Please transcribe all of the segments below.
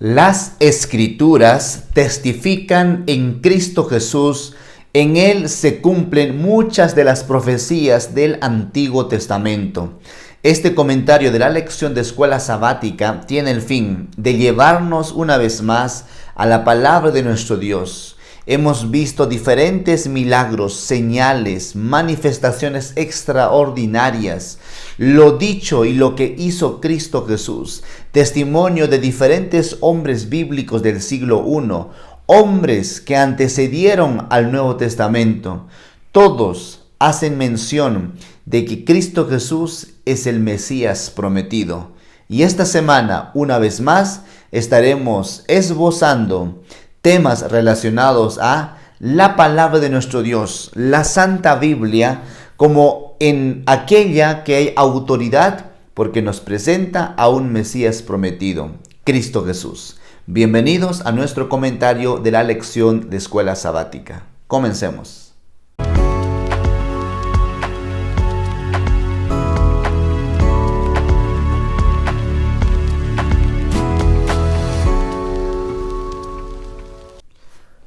Las Escrituras testifican en Cristo Jesús. En Él se cumplen muchas de las profecías del Antiguo Testamento. Este comentario de la lección de escuela sabática tiene el fin de llevarnos una vez más a la palabra de nuestro Dios. Hemos visto diferentes milagros, señales, manifestaciones extraordinarias, lo dicho y lo que hizo Cristo Jesús, testimonio de diferentes hombres bíblicos del siglo I, hombres que antecedieron al Nuevo Testamento. Todos hacen mención de que Cristo Jesús es el Mesías prometido. Y esta semana, una vez más, estaremos esbozando temas relacionados a la palabra de nuestro Dios, la Santa Biblia, como en aquella que hay autoridad porque nos presenta a un Mesías prometido, Cristo Jesús. Bienvenidos a nuestro comentario de la lección de escuela sabática. Comencemos.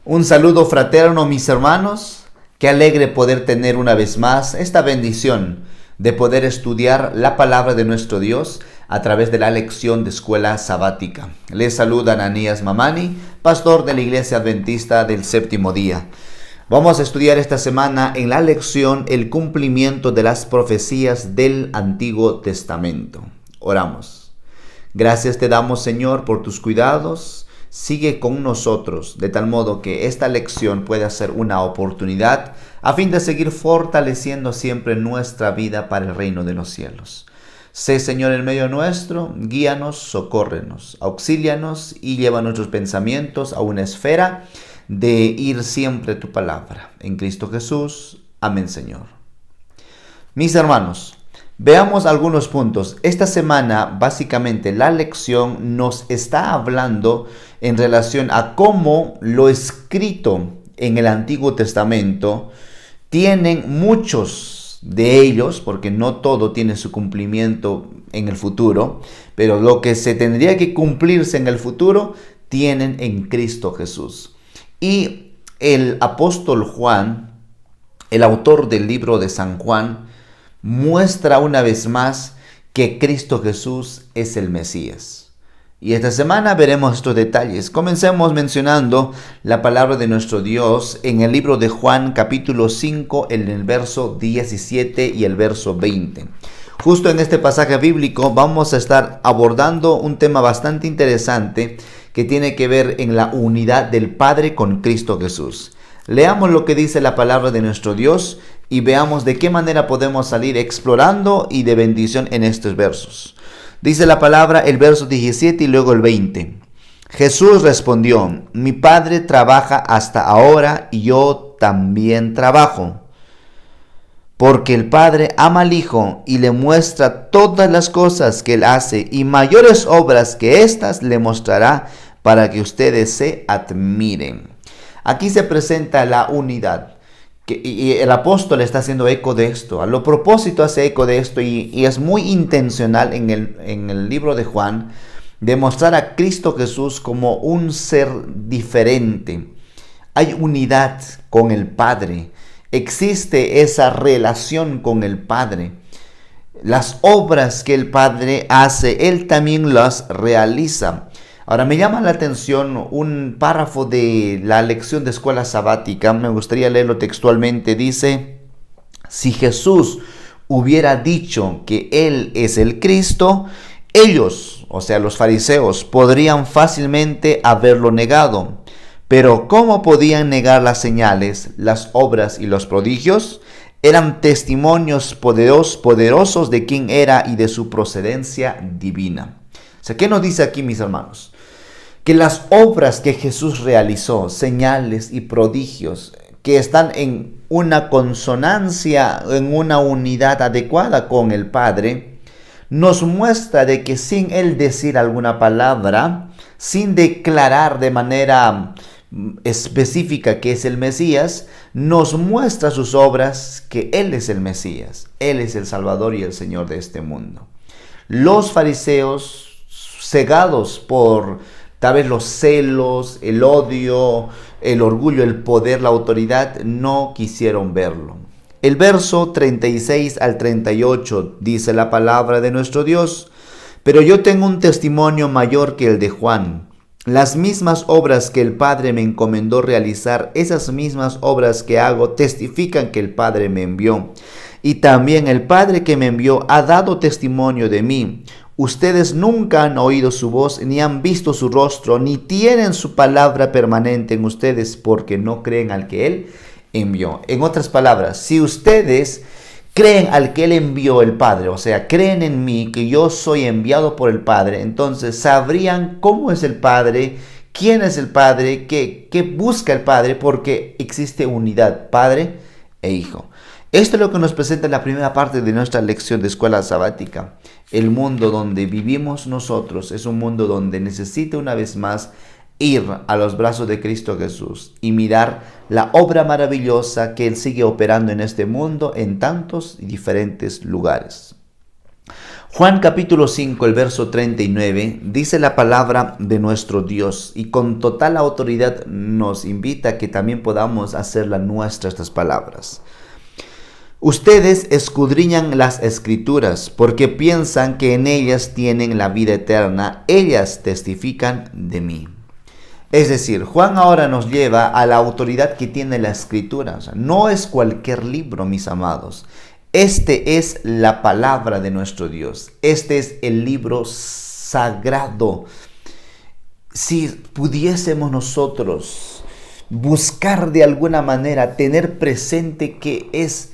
Un saludo fraterno, mis hermanos. Qué alegre poder tener una vez más esta bendición de poder estudiar la palabra de nuestro Dios a través de la lección de escuela sabática. Les saluda Ananías Mamani, pastor de la Iglesia Adventista del Séptimo Día. Vamos a estudiar esta semana en la lección el cumplimiento de las profecías del Antiguo Testamento. Oramos. Gracias te damos, Señor, por tus cuidados. Sigue con nosotros, de tal modo que esta lección pueda ser una oportunidad a fin de seguir fortaleciendo siempre nuestra vida para el reino de los cielos. Sé, Señor, en medio nuestro, guíanos, socórrenos, auxílianos y lleva nuestros pensamientos a una esfera de ir siempre tu palabra. En Cristo Jesús. Amén, Señor. Mis hermanos, veamos algunos puntos. Esta semana, básicamente, la lección nos está hablando en relación a cómo lo escrito en el Antiguo Testamento tienen muchos de ellos, porque no todo tiene su cumplimiento en el futuro, pero lo que se tendría que cumplirse en el futuro, tienen en Cristo Jesús. Y el apóstol Juan, el autor del libro de San Juan, muestra una vez más que Cristo Jesús es el Mesías. Y esta semana veremos estos detalles. Comencemos mencionando la palabra de nuestro Dios en el libro de Juan capítulo 5, en el verso 17 y el verso 20. Justo en este pasaje bíblico vamos a estar abordando un tema bastante interesante que tiene que ver en la unidad del Padre con Cristo Jesús. Leamos lo que dice la palabra de nuestro Dios y veamos de qué manera podemos salir explorando y de bendición en estos versos. Dice la palabra, el verso 17 y luego el 20. Jesús respondió: mi Padre trabaja hasta ahora y yo también trabajo. Porque el Padre ama al Hijo y le muestra todas las cosas que Él hace, y mayores obras que estas le mostrará para que ustedes se admiren. Aquí se presenta la unidad. Y el apóstol está haciendo eco de esto, a lo propósito hace eco de esto y es muy intencional en el libro de Juan de mostrar a Cristo Jesús como un ser diferente. Hay unidad con el Padre, existe esa relación con el Padre. Las obras que el Padre hace, Él también las realiza. Ahora me llama la atención un párrafo de la lección de escuela sabática, me gustaría leerlo textualmente. Dice: si Jesús hubiera dicho que Él es el Cristo, ellos, o sea los fariseos, podrían fácilmente haberlo negado. Pero ¿cómo podían negar las señales, las obras y los prodigios? Eran testimonios poderosos de quién era y de su procedencia divina. O sea, ¿qué nos dice aquí, mis hermanos? Que las obras que Jesús realizó, señales y prodigios, que están en una consonancia, en una unidad adecuada con el Padre, nos muestra de que sin Él decir alguna palabra, sin declarar de manera específica que es el Mesías, nos muestra sus obras que Él es el Mesías, Él es el Salvador y el Señor de este mundo. Los fariseos, cegados por Tal vez los celos, el odio, el orgullo, el poder, la autoridad no quisieron verlo. El verso 36 al 38 dice la palabra de nuestro Dios: pero yo tengo un testimonio mayor que el de Juan. Las mismas obras que el Padre me encomendó realizar, esas mismas obras que hago testifican que el Padre me envió. Y también el Padre que me envió ha dado testimonio de mí. Ustedes nunca han oído su voz, ni han visto su rostro, ni tienen su palabra permanente en ustedes, porque no creen al que Él envió. En otras palabras, si ustedes creen al que Él envió, el Padre, o sea, creen en mí, que yo soy enviado por el Padre, entonces sabrían cómo es el Padre, quién es el Padre, qué busca el Padre, porque existe unidad, Padre e Hijo. Esto es lo que nos presenta en la primera parte de nuestra lección de escuela sabática. El mundo donde vivimos nosotros es un mundo donde necesita una vez más ir a los brazos de Cristo Jesús y mirar la obra maravillosa que Él sigue operando en este mundo en tantos y diferentes lugares. Juan capítulo 5, el verso 39, dice la palabra de nuestro Dios y con total autoridad nos invita a que también podamos hacerla nuestra estas palabras. Ustedes escudriñan las escrituras porque piensan que en ellas tienen la vida eterna. Ellas testifican de mí. Es decir, Juan ahora nos lleva a la autoridad que tiene la escritura. O sea, no es cualquier libro, mis amados. Este es la palabra de nuestro Dios. Este es el libro sagrado. Si pudiésemos nosotros buscar de alguna manera, tener presente que es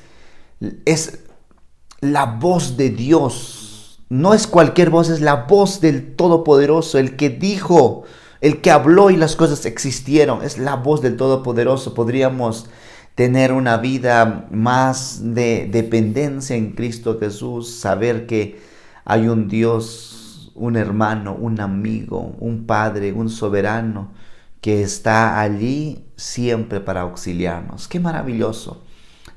la voz de Dios. No es cualquier voz, es la voz del Todopoderoso, el que dijo, el que habló y las cosas existieron. Es la voz del Todopoderoso. Podríamos tener una vida más de dependencia en Cristo Jesús, saber que hay un Dios, un hermano, un amigo, un Padre, un soberano que está allí siempre para auxiliarnos. ¡Qué maravilloso!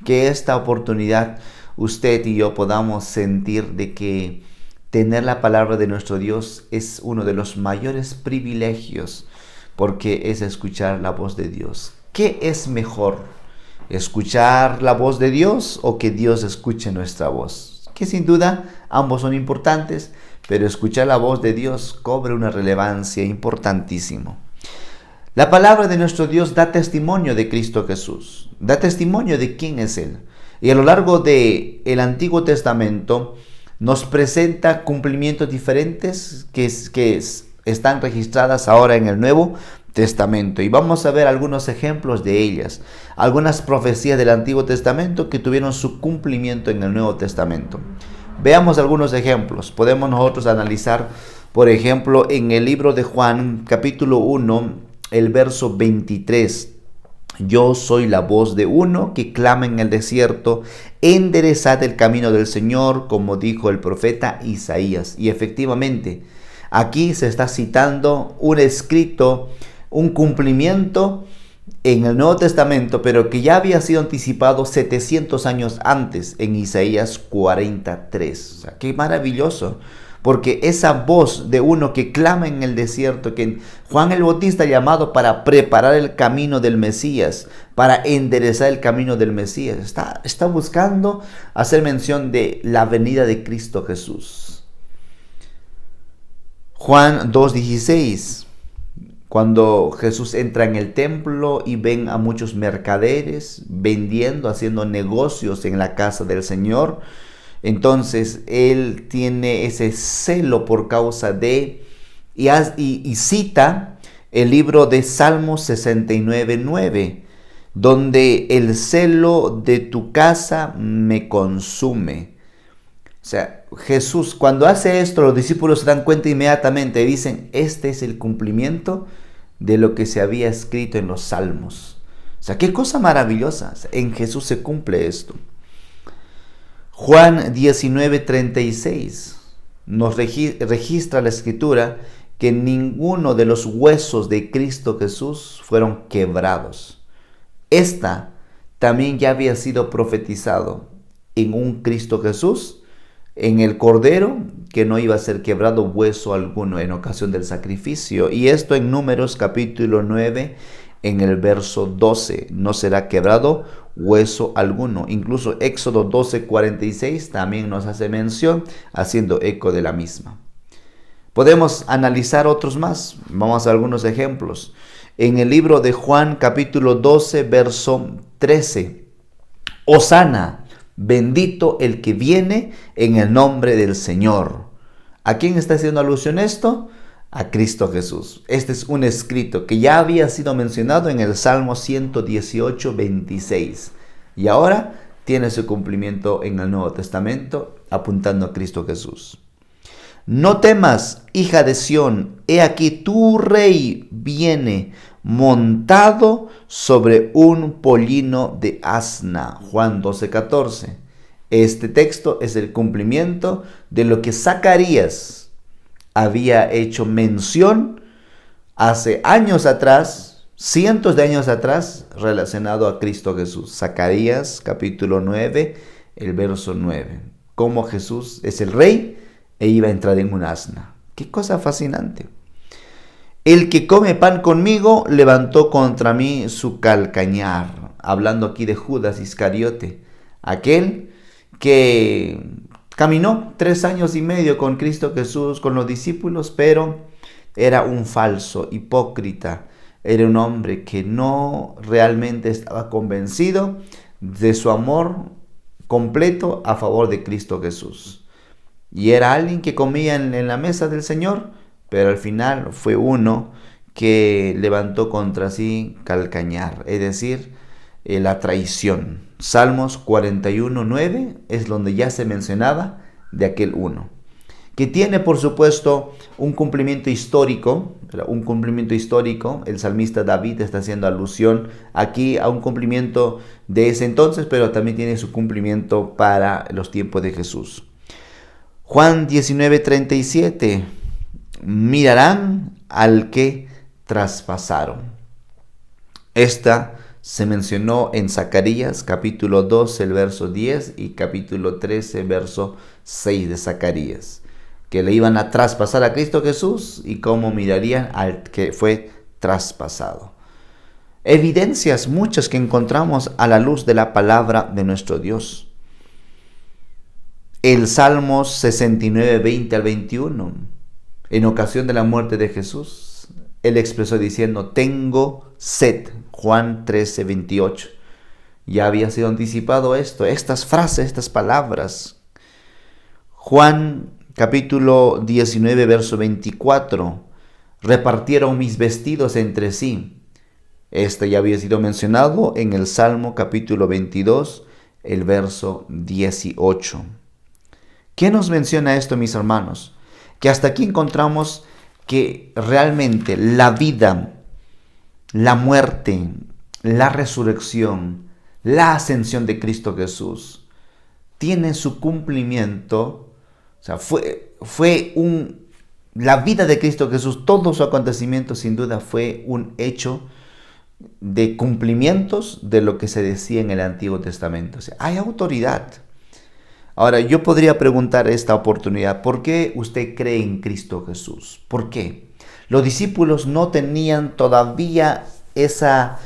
Que esta oportunidad usted y yo podamos sentir de que tener la palabra de nuestro Dios es uno de los mayores privilegios, porque es escuchar la voz de Dios. ¿Qué es mejor? ¿Escuchar la voz de Dios o que Dios escuche nuestra voz? Que sin duda ambos son importantes, pero escuchar la voz de Dios cobra una relevancia importantísima. La palabra de nuestro Dios da testimonio de Cristo Jesús, da testimonio de quién es Él. Y a lo largo del Antiguo Testamento nos presenta cumplimientos diferentes que están registradas ahora en el Nuevo Testamento. Y vamos a ver algunos ejemplos de ellas, algunas profecías del Antiguo Testamento que tuvieron su cumplimiento en el Nuevo Testamento. Veamos algunos ejemplos. Podemos nosotros analizar, por ejemplo, en el libro de Juan, capítulo 1, el verso 23. Yo soy la voz de uno que clama en el desierto, enderezad el camino del Señor, como dijo el profeta Isaías. Y efectivamente, aquí se está citando un escrito, un cumplimiento en el Nuevo Testamento, pero que ya había sido anticipado 700 años antes, en Isaías 43. O sea, qué maravilloso. Porque esa voz de uno que clama en el desierto, que Juan el Bautista ha llamado para preparar el camino del Mesías, para enderezar el camino del Mesías, está buscando hacer mención de la venida de Cristo Jesús. Juan 2:16, cuando Jesús entra en el templo y ven a muchos mercaderes vendiendo, haciendo negocios en la casa del Señor. Entonces Él tiene ese celo por causa de, y cita el libro de Salmos 69:9, donde el celo de tu casa me consume. O sea, Jesús cuando hace esto, los discípulos se dan cuenta inmediatamente, dicen, este es el cumplimiento de lo que se había escrito en los Salmos. O sea, qué cosa maravillosa, en Jesús se cumple esto. Juan 19:36 nos registra la escritura que ninguno de los huesos de Cristo Jesús fueron quebrados. Esta también ya había sido profetizado en un Cristo Jesús, en el Cordero, que no iba a ser quebrado hueso alguno en ocasión del sacrificio. Y esto en Números capítulo 9, en el verso 12, no será quebrado hueso alguno. Incluso Éxodo 12:46 también nos hace mención, haciendo eco de la misma. Podemos analizar otros más. Vamos a algunos ejemplos. En el libro de Juan capítulo 12, verso 13. Hosana, bendito el que viene en el nombre del Señor. ¿A quién está haciendo alusión esto? A Cristo Jesús. Este es un escrito que ya había sido mencionado en el Salmo 118, 26. Y ahora tiene su cumplimiento en el Nuevo Testamento, apuntando a Cristo Jesús. No temas, hija de Sión, he aquí tu rey viene montado sobre un pollino de asna. Juan 12:14. Este texto es el cumplimiento de lo que Zacarías había hecho mención hace años atrás, cientos de años atrás, relacionado a Cristo Jesús. Zacarías capítulo 9, el verso 9. Cómo Jesús es el rey e iba a entrar en un asna. Qué cosa fascinante. El que come pan conmigo levantó contra mí su calcañar. Hablando aquí de Judas Iscariote, aquel que caminó 3 años y medio con Cristo Jesús, con los discípulos, pero era un falso, hipócrita. Era un hombre que no realmente estaba convencido de su amor completo a favor de Cristo Jesús. Y era alguien que comía en la mesa del Señor, pero al final fue uno que levantó contra sí calcañar, es decir, la traición. Salmos 41:9 es donde ya se mencionaba de aquel uno, que tiene por supuesto un cumplimiento histórico. El salmista David está haciendo alusión aquí a un cumplimiento de ese entonces, pero también tiene su cumplimiento para los tiempos de Jesús. Juan 19:37, mirarán al que traspasaron. Esta se mencionó en Zacarías capítulo 12, el verso 10 y capítulo 13, verso 6 de Zacarías, que le iban a traspasar a Cristo Jesús y cómo mirarían al que fue traspasado. Evidencias muchas que encontramos a la luz de la palabra de nuestro Dios. El Salmo 69, 20 al 21, en ocasión de la muerte de Jesús, él expresó diciendo, tengo sed. Juan 13, 28. Ya había sido anticipado esto, estas frases, estas palabras. Juan capítulo 19, verso 24, repartieron mis vestidos entre sí. Este ya había sido mencionado en el Salmo capítulo 22, el verso 18. ¿Qué nos menciona esto, mis hermanos? Que hasta aquí encontramos que realmente la vida, la muerte, la resurrección, la ascensión de Cristo Jesús tiene su cumplimiento. O sea, la vida de Cristo Jesús, todo su acontecimiento sin duda fue un hecho de cumplimientos de lo que se decía en el Antiguo Testamento. O sea, hay autoridad. Ahora, yo podría preguntar esta oportunidad, ¿por qué usted cree en Cristo Jesús? ¿Por qué? Los discípulos no tenían todavía esa,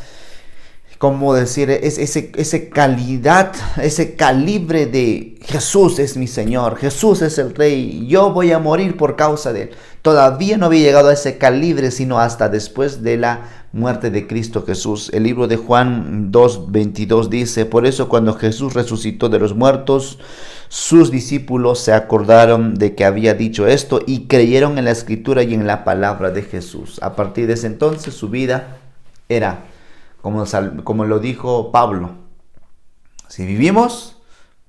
¿cómo decir? Ese calidad, ese calibre de Jesús es mi Señor, Jesús es el Rey, yo voy a morir por causa de Él. Todavía no había llegado a ese calibre, sino hasta después de la muerte de Cristo Jesús. El libro de Juan 2:22 dice, por eso cuando Jesús resucitó de los muertos, sus discípulos se acordaron de que había dicho esto y creyeron en la Escritura y en la palabra de Jesús. A partir de ese entonces su vida era, como lo dijo Pablo, si vivimos,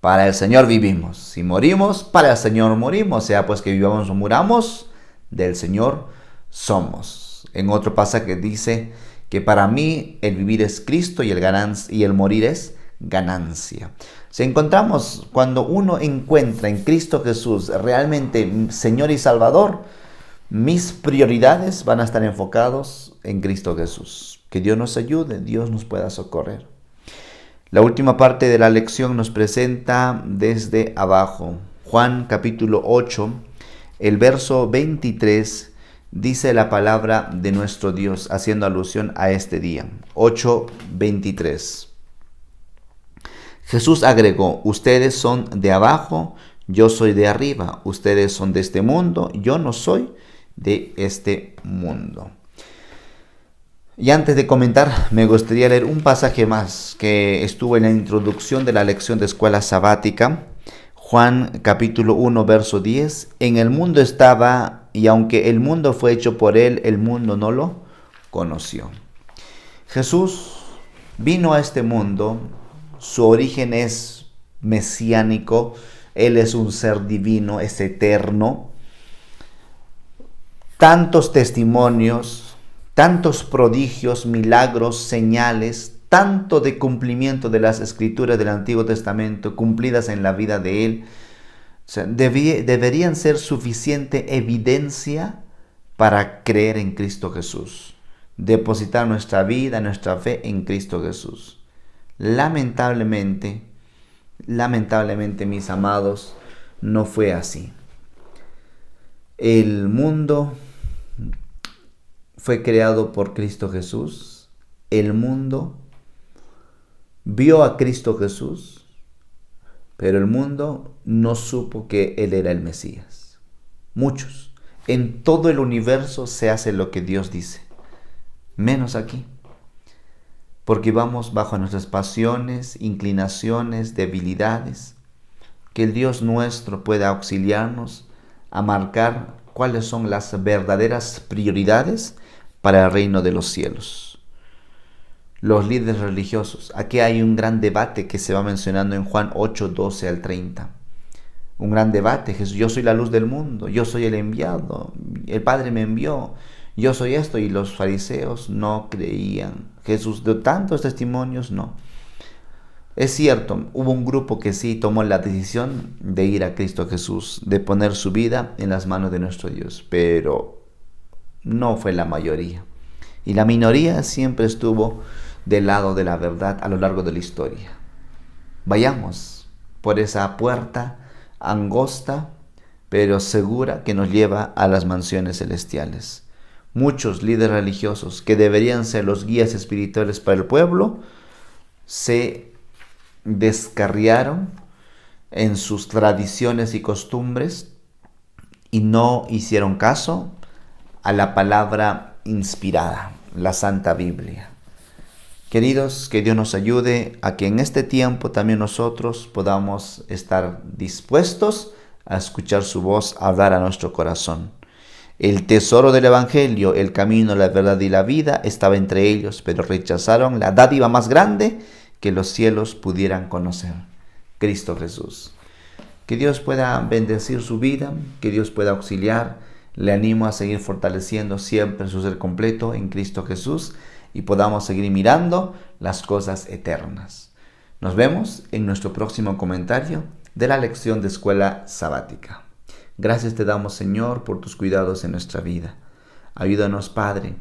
para el Señor vivimos. Si morimos, para el Señor morimos. O sea, pues que vivamos o muramos, del Señor somos. En otro pasaje dice que para mí el vivir es Cristo y el morir es ganancia. Si encontramos, cuando uno encuentra en Cristo Jesús realmente Señor y Salvador, mis prioridades van a estar enfocados en Cristo Jesús. Que Dios nos ayude, Dios nos pueda socorrer. La última parte de la lección nos presenta desde abajo. Juan capítulo 8, El verso 23 dice la palabra de nuestro Dios, haciendo alusión a este día. 8:23. Jesús agregó: ustedes son de abajo, yo soy de arriba. Ustedes son de este mundo, yo no soy de este mundo. Y antes de comentar, me gustaría leer un pasaje más que estuvo en la introducción de la lección de escuela sabática. Juan capítulo 1, verso 10. En el mundo estaba, y aunque el mundo fue hecho por él, el mundo no lo conoció. Jesús vino a este mundo, su origen es mesiánico, él es un ser divino, es eterno. Tantos testimonios, tantos prodigios, milagros, señales, tanto de cumplimiento de las escrituras del Antiguo Testamento cumplidas en la vida de él, o sea, deberían ser suficiente evidencia para creer en Cristo Jesús, depositar nuestra vida, nuestra fe en Cristo Jesús. Lamentablemente, mis amados, no fue así. El mundo fue creado por Cristo Jesús. El mundo vio a Cristo Jesús, pero el mundo no supo que Él era el Mesías. Muchos. En todo el universo se hace lo que Dios dice, menos aquí. Porque vamos bajo nuestras pasiones, inclinaciones, debilidades. Que el Dios nuestro pueda auxiliarnos a marcar cuáles son las verdaderas prioridades para el reino de los cielos. Los líderes religiosos. Aquí hay un gran debate que se va mencionando en Juan 8, 12 al 30. Un gran debate. Jesús: yo soy la luz del mundo, yo soy el enviado, el Padre me envió, yo soy esto. Y los fariseos no creían. Jesús dio tantos testimonios, no. Es cierto, hubo un grupo que sí tomó la decisión de ir a Cristo Jesús, de poner su vida en las manos de nuestro Dios, pero no fue la mayoría. Y la minoría siempre estuvo del lado de la verdad a lo largo de la historia. Vayamos por esa puerta angosta, pero segura, que nos lleva a las mansiones celestiales. Muchos líderes religiosos que deberían ser los guías espirituales para el pueblo se descarriaron en sus tradiciones y costumbres y no hicieron caso a la palabra inspirada, la Santa Biblia. Queridos, que Dios nos ayude a que en este tiempo también nosotros podamos estar dispuestos a escuchar su voz, a hablar a nuestro corazón. El tesoro del Evangelio, el camino, la verdad y la vida estaba entre ellos, pero rechazaron la dádiva más grande que los cielos pudieran conocer: Cristo Jesús. Que Dios pueda bendecir su vida, que Dios pueda auxiliar. Le animo a seguir fortaleciendo siempre su ser completo en Cristo Jesús y podamos seguir mirando las cosas eternas. Nos vemos en nuestro próximo comentario de la lección de escuela sabática. Gracias te damos, Señor, por tus cuidados en nuestra vida. Ayúdanos, Padre,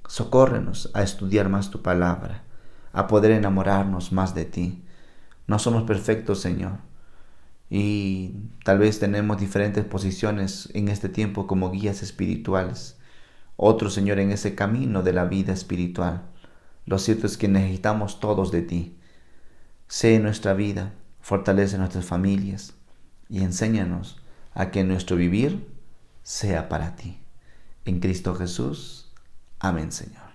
socórrenos a estudiar más tu palabra, a poder enamorarnos más de ti. No somos perfectos, Señor, y tal vez tenemos diferentes posiciones en este tiempo como guías espirituales. Otros, Señor, en ese camino de la vida espiritual. Lo cierto es que necesitamos todos de ti. Sé en nuestra vida, fortalece nuestras familias y enséñanos a que nuestro vivir sea para ti. En Cristo Jesús. Amén, Señor.